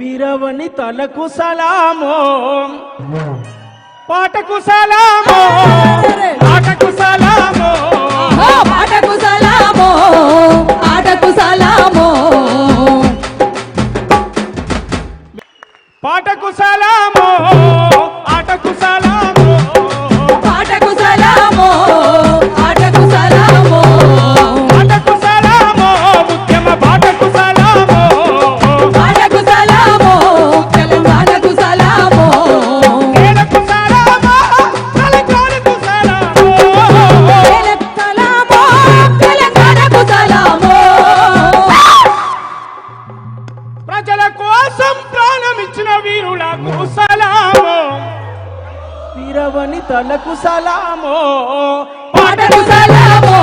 వీరవని తలకు సలామో పాటకు సలామో ఆటకు సలామో పాటకు సలామో ఆటకు సలామో పాటకు సలామో ఆటకు సలామో పాటకు సలామో ఆటకు సలామో ఆటకు సలామో ఉద్యమ పాటకు సలామో పాటకు సలామో తెలంగాణకు సలామో నేలకు సలామో తెలంగాణకు సలామో నేలకు సలామో తెలంగాణకు సలామో ప్రజల కోసం ప్రాణమిచ్చిన వీరులకు సలామో వీరవని తలకు సలామో పాటకు సలామో